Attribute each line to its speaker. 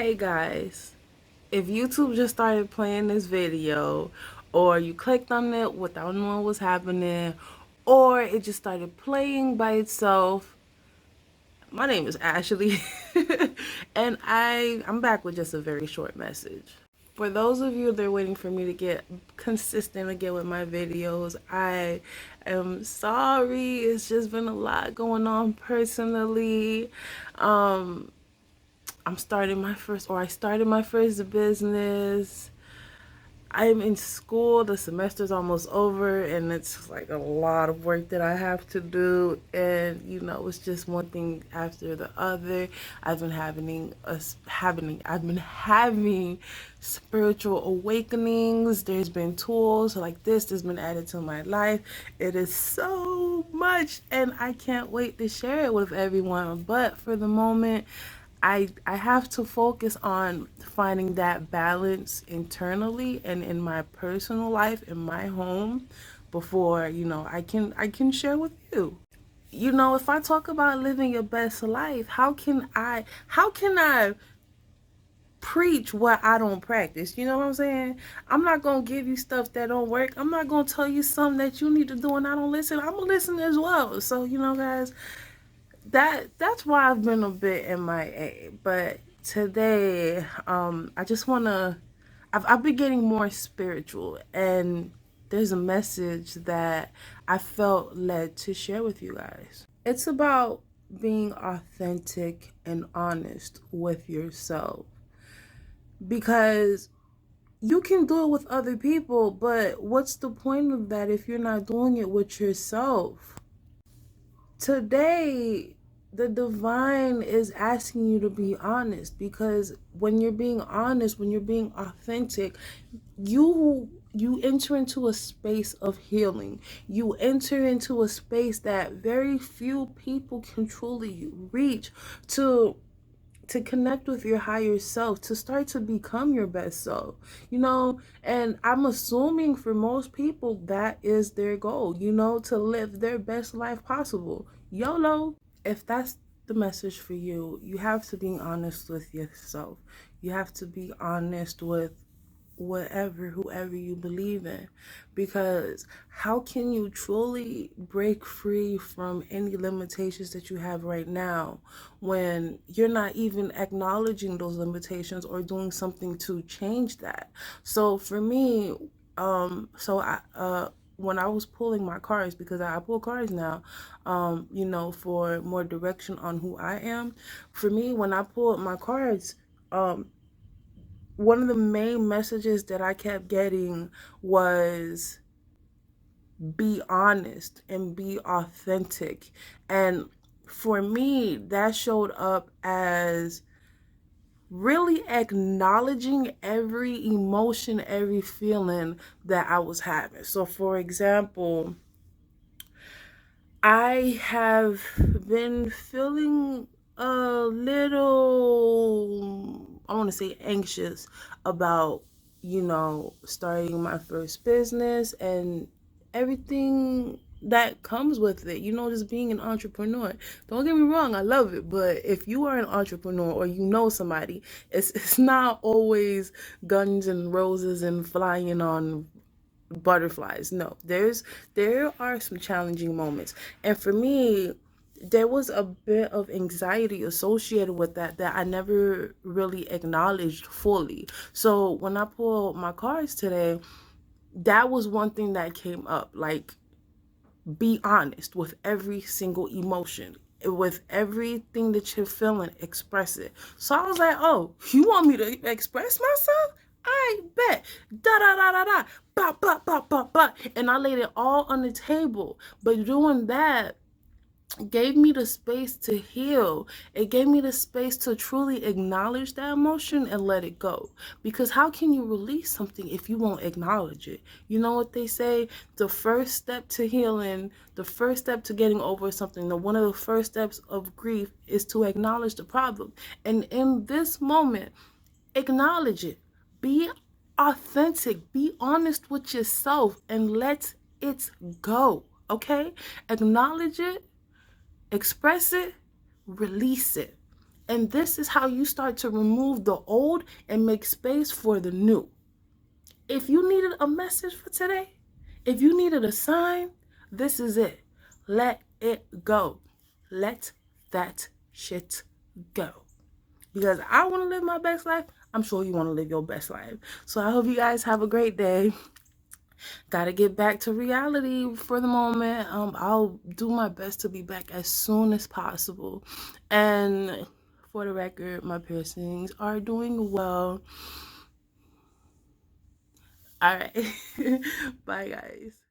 Speaker 1: Hey guys, if YouTube just started playing this video, or you clicked on it without knowing what's happening, or it just started playing by itself, my name is Ashley, and I'm back with just a very short message. For those of you that are waiting for me to get consistent again with my videos, I am sorry. It's just been a lot going on personally. Um, I started my first business. I'm in school, the semester's almost over, and it's like a lot of work that I have to do. And it's just one thing after the other. I've been having spiritual awakenings. There's been tools like this that's been added to my life. It is so much, and I can't wait to share it with everyone. But for the moment, I have to focus on finding that balance internally and in my personal life, in my home, before I can share with you. If I talk about living your best life, how can I preach what I don't practice? You know what I'm saying? I'm not gonna give you stuff that don't work. I'm not gonna tell you something that you need to do and I don't listen. I'm gonna listen as well. So guys, that's why I've been a bit MIA. But today, I just wanna. I've been getting more spiritual, and there's a message that I felt led to share with you guys. It's about being authentic and honest with yourself, because you can do it with other people, but what's the point of that if you're not doing it with yourself? Today, the divine is asking you to be honest, because when you're being honest, when you're being authentic, you enter into a space of healing. You enter into a space that very few people can truly reach, to connect with your higher self, to start to become your best self. And I'm assuming for most people that is their goal, to live their best life possible. YOLO. If that's the message for you, you have to be honest with yourself. You have to be honest with whoever you believe in, because how can you truly break free from any limitations that you have right now when you're not even acknowledging those limitations or doing something to change that? So for me, so I when I was pulling my cards, because I pull cards now, for more direction on who I am. For me, when I pulled my cards, one of the main messages that I kept getting was be honest and be authentic. And for me, that showed up as really acknowledging every emotion, every feeling that I was having. So, for example, I have been feeling a little, I want to say, anxious about, starting my first business and everything that comes with it, just being an entrepreneur. Don't get me wrong, I love it, but if you are an entrepreneur or somebody, it's not always guns and roses and flying on butterflies. No, there are some challenging moments, and for me, there was a bit of anxiety associated with that I never really acknowledged fully. So when I pulled my cards today, that was one thing that came up, like, be honest with every single emotion, with everything that you're feeling, express it. So I was like, oh, you want me to express myself? I bet. Da da da da da. Ba ba ba ba ba. And I laid it all on the table. But doing that gave me the space to heal. It gave me the space to truly acknowledge that emotion and let it go. Because how can you release something if you won't acknowledge it? You know what they say? The first step to healing, the first step to getting over something, one of the first steps of grief is to acknowledge the problem. And in this moment, acknowledge it. Be authentic. Be honest with yourself and let it go. Okay? Acknowledge it, express it, release it. And this is how you start to remove the old and make space for the new. If you needed a message for today, if you needed a sign, this is it. Let it go. Let that shit go. Because I want to live my best life. I'm sure you want to live your best life. So I hope you guys have a great day. Gotta get back to reality for the moment. I'll do my best to be back as soon as possible. And for the record, my piercings are doing well. All right. Bye, guys.